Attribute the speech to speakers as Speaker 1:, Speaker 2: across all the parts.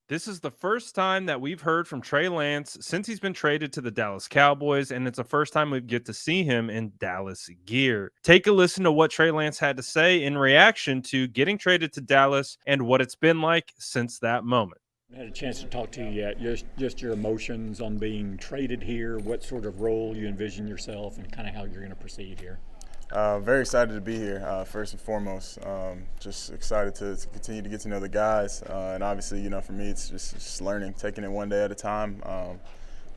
Speaker 1: This is the first time that we've heard from Trey Lance since he's been traded to the Dallas Cowboys, and it's the first time we get to see him in Dallas gear. Take a listen to what Trey Lance had to say in reaction to getting traded to Dallas and what it's been like since that moment.
Speaker 2: Had a chance to talk to you yet? Just your emotions on being traded here, what sort of role you envision yourself, and kind of how you're going to proceed here.
Speaker 3: Very excited to be here, first and foremost. Just excited to continue to get to know the guys. And obviously, for me, it's just learning, taking it one day at a time.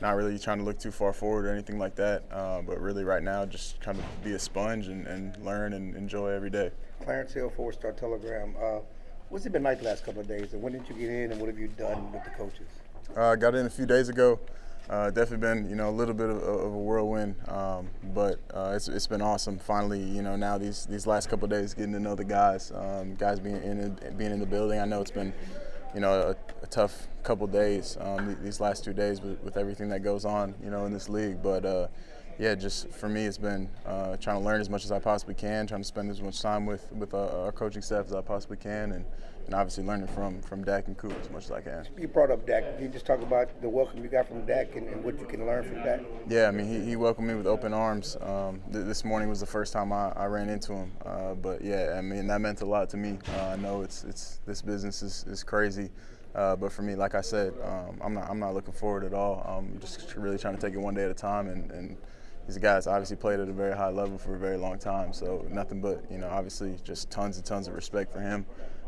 Speaker 3: Not really trying to look too far forward or anything like that. But really right now, just kind of be a sponge and learn and enjoy every day.
Speaker 4: Clarence Hill, Four-Star Telegram. What's it been like the last couple of days? And when did you get in, and what have you done with the coaches?
Speaker 3: I got in a few days ago. Definitely been, a little bit of a whirlwind, but it's been awesome. Finally, now these last couple of days, getting to know the guys, guys being in the building. I know it's been, a tough couple of days, these last 2 days with everything that goes on, in this league. But yeah, just for me, it's been trying to learn as much as I possibly can, trying to spend as much time with our coaching staff as I possibly can, and obviously learning from Dak and Coop as much as I can.
Speaker 4: You brought up Dak. Can you just talk about the welcome you got from Dak and what you can learn from Dak?
Speaker 3: Yeah, I mean, he welcomed me with open arms. This morning was the first time I ran into him. But yeah, I mean, that meant a lot to me. I know it's this business is crazy. But for me, like I said, I'm not looking forward at all. I'm just really trying to take it one day at a time, and these guys obviously played at a very high level for a very long time. So nothing but, obviously just tons and tons of respect for him,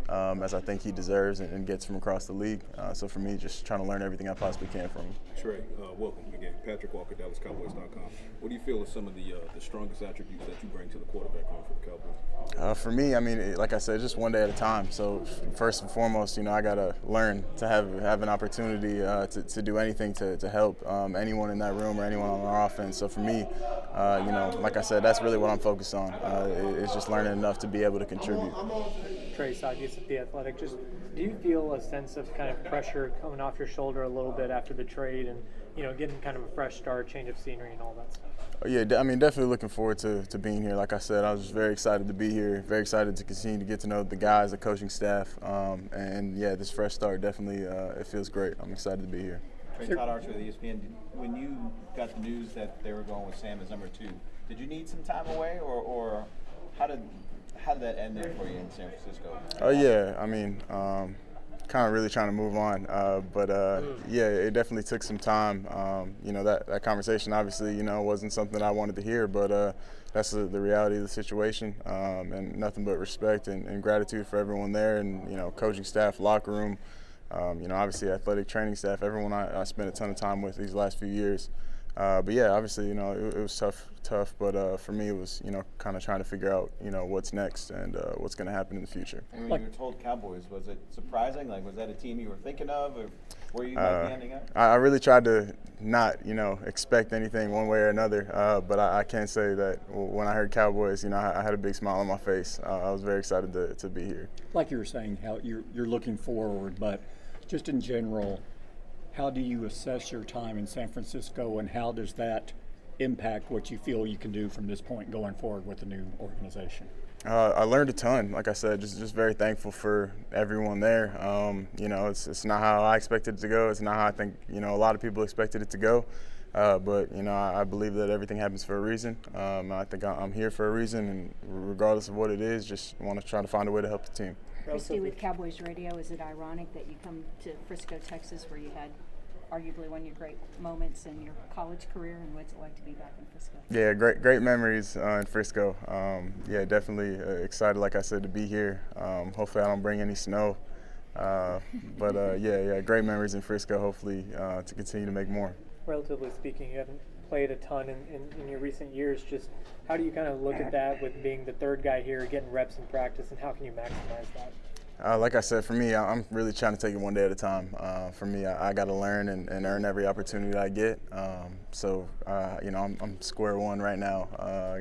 Speaker 3: as I think he deserves and gets from across the league. So for me, just trying to learn everything I possibly can from him.
Speaker 5: Trey, welcome again. Patrick Walker, DallasCowboys.com. What do you feel are some of the strongest attributes that you bring to the quarterback room for the Cowboys?
Speaker 3: For me, I mean, like I said, just one day at a time. So first and foremost, I got to learn to have an opportunity to do anything to help anyone in that room or anyone on our offense. So for me, like I said, that's really what I'm focused on. It's just learning enough to be able to contribute.
Speaker 6: Trey Sagias at The Athletic. Just, do you feel a sense of kind of pressure coming off your shoulder a little bit after the trade and, getting kind of a fresh start, change of scenery and all that stuff?
Speaker 3: Yeah, I mean, definitely looking forward to being here. Like I said, I was just very excited to be here, very excited to continue to get to know the guys, the coaching staff, and yeah, this fresh start definitely, it feels great. I'm excited to be here.
Speaker 7: Trey, Todd Archer with ESPN. When you got the news that they were going with Sam as number 2, did you need some time away, or how did that end there for you in San Francisco?
Speaker 3: Oh yeah, I mean, kind of really trying to move on, but yeah, it definitely took some time. That conversation obviously, wasn't something I wanted to hear, but that's the reality of the situation, and nothing but respect and gratitude for everyone there, and coaching staff, locker room, obviously athletic training staff, everyone I spent a ton of time with these last few years. But yeah, obviously, it was tough. But for me, it was, kind of trying to figure out, what's next and what's going to happen in the future.
Speaker 7: And when you were told Cowboys, was it surprising? Like, was that a team you were thinking of, or where you might be ending up?
Speaker 3: I really tried to not, expect anything one way or another. But I can say that when I heard Cowboys, I had a big smile on my face. I was very excited to be here.
Speaker 2: Like you were saying, how you're looking forward, but just in general, how do you assess your time in San Francisco, and how does that impact what you feel you can do from this point going forward with the new organization?
Speaker 3: I learned a ton. Like I said, just very thankful for everyone there. It's not how I expected it to go. It's not how I think, a lot of people expected it to go. But I believe that everything happens for a reason. I think I'm here for a reason, and regardless of what it is, just want to try to find a way to help the team.
Speaker 8: Christy, with Cowboys Radio, is it ironic that you come to Frisco, Texas, where you had arguably one of your great moments in your college career, and what's it like to be back in Frisco?
Speaker 3: Yeah, great memories in Frisco. Yeah, definitely excited, like I said, to be here. Hopefully I don't bring any snow. But yeah, great memories in Frisco, hopefully to continue to make more.
Speaker 6: Relatively speaking, you haven't played a ton in your recent years. Just how do you kind of look at that with being the third guy here, getting reps in practice, and how can you maximize that?
Speaker 3: Like I said, for me, I'm really trying to take it one day at a time. For me, I got to learn and earn every opportunity that I get. So, I'm square one right now.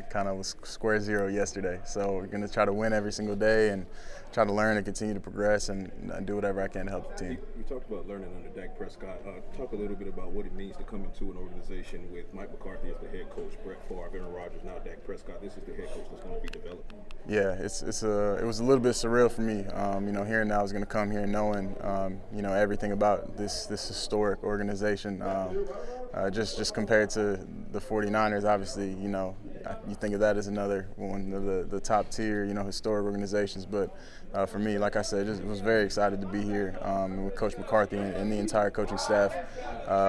Speaker 3: Kind of was square zero yesterday. So we're going to try to win every single day and try to learn and continue to progress and do whatever I can to help the team.
Speaker 5: You talked about learning under Dak Prescott. Talk a little bit about what it means to come into an organization with Mike McCarthy as the head coach, Brett Favre, Aaron Rodgers, now Dak Prescott. This is the head coach that's going to be developed.
Speaker 3: Yeah, it was a little bit surreal for me. hearing that I was going to come here knowing, everything about this historic organization. Just compared to the 49ers, obviously, you think of that as another one of the top tier, historic organizations. But for me, like I said, just was very excited to be here with Coach McCarthy and the entire coaching staff.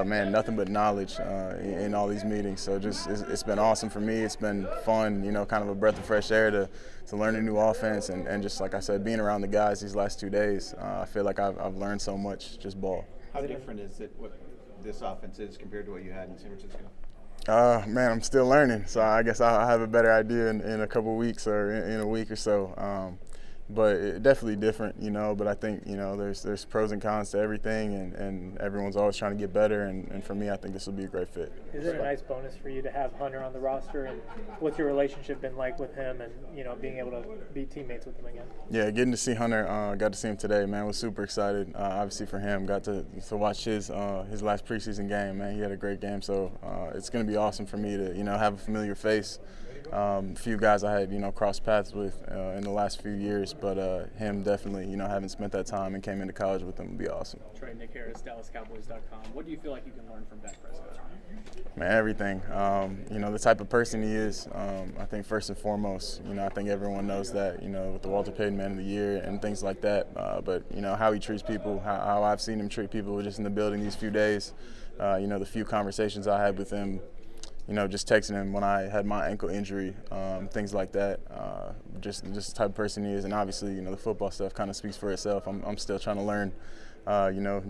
Speaker 3: Man, nothing but knowledge in all these meetings. So it's been awesome for me. It's been fun, kind of a breath of fresh air to learn a new offense and just like I said, being around the guys these last 2 days. I feel like I've learned so much just ball.
Speaker 7: How different is it what this offense is compared to what you had in San Francisco?
Speaker 3: Man, I'm still learning, so I guess I'll have a better idea in a couple weeks or in a week or so. But it definitely different, but I think, there's pros and cons to everything, and everyone's always trying to get better, and for me, I think this will be a great fit.
Speaker 6: Is it a nice bonus for you to have Hunter on the roster, and what's your relationship been like with him and, being able to be teammates with him again?
Speaker 3: Yeah, getting to see Hunter, got to see him today, man, was super excited, obviously for him. Got to watch his last preseason game, man. He had a great game, so it's going to be awesome for me to, have a familiar face. A few guys I had, crossed paths with in the last few years, but him definitely, having spent that time and came into college with him would be awesome.
Speaker 9: Trey, Nick Harris, DallasCowboys.com. What do you feel like you can learn from Dak Prescott?
Speaker 3: Man, everything. The type of person he is. I think first and foremost, I think everyone knows that, with the Walter Payton Man of the Year and things like that. But how he treats people, how I've seen him treat people just in the building these few days. The few conversations I had with him. Just texting him when I had my ankle injury, things like that. Just the type of person he is, and obviously, the football stuff kind of speaks for itself. I'm still trying to learn,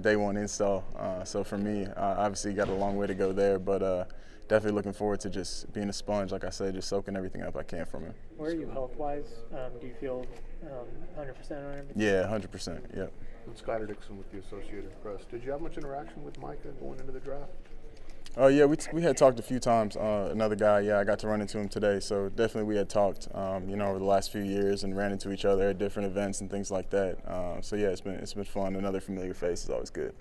Speaker 3: day one install. So for me, obviously, got a long way to go there, but definitely looking forward to just being a sponge, like I said, just soaking everything up I can from him.
Speaker 6: Where are you health-wise? Do you feel 100% on everything?
Speaker 3: Yeah, 100%. Yep.
Speaker 10: Skyler Dixon with the Associated Press. Did you have much interaction with Micah going into the draft?
Speaker 3: Oh yeah, we had talked a few times. Another guy, I got to run into him today. So definitely we had talked, over the last few years and ran into each other at different events and things like that. So yeah, it's been fun. Another familiar face is always good.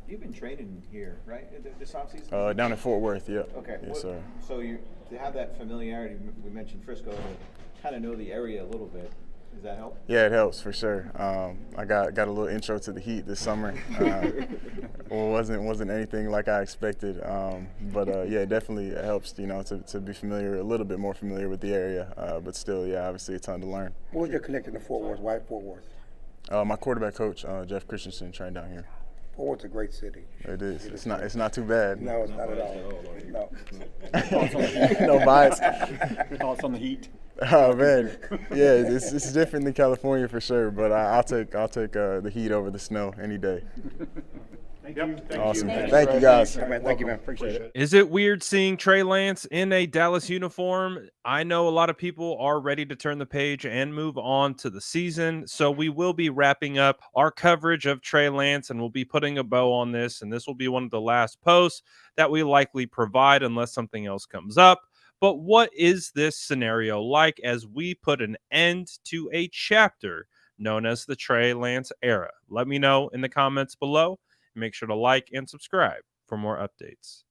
Speaker 7: You've been training here, right, this offseason?
Speaker 3: Down in Fort Worth, yeah.
Speaker 7: Okay.
Speaker 3: Yes, sir.
Speaker 7: So to have that familiarity, we mentioned Frisco, to kind of know the area a little bit. Does that help?
Speaker 3: Yeah, it helps for sure. I got a little intro to the heat this summer. Well, wasn't anything like I expected, but yeah, definitely it helps. To be familiar, a little bit more familiar with the area, but still, yeah, obviously a ton to learn.
Speaker 4: What was your connection to Fort Worth? Why Fort Worth?
Speaker 3: My quarterback coach, Jeff Christensen, trained down here.
Speaker 4: Fort Worth's a great city.
Speaker 3: It is. It's not too bad.
Speaker 4: No, it's not at all. No.
Speaker 3: No bias.
Speaker 2: Thoughts on the heat?
Speaker 3: Oh man, yeah, it's different than California for sure. But I'll take the heat over the snow any day.
Speaker 2: Thank you.
Speaker 3: Awesome. Thank you guys.
Speaker 4: Thank you, man.
Speaker 2: Appreciate it.
Speaker 1: Is it weird seeing Trey Lance in a Dallas uniform? I know a lot of people are ready to turn the page and move on to the season. So we will be wrapping up our coverage of Trey Lance, and we'll be putting a bow on this. And this will be one of the last posts that we likely provide unless something else comes up. But what is this scenario like as we put an end to a chapter known as the Trey Lance era? Let me know in the comments below. Make sure to like and subscribe for more updates.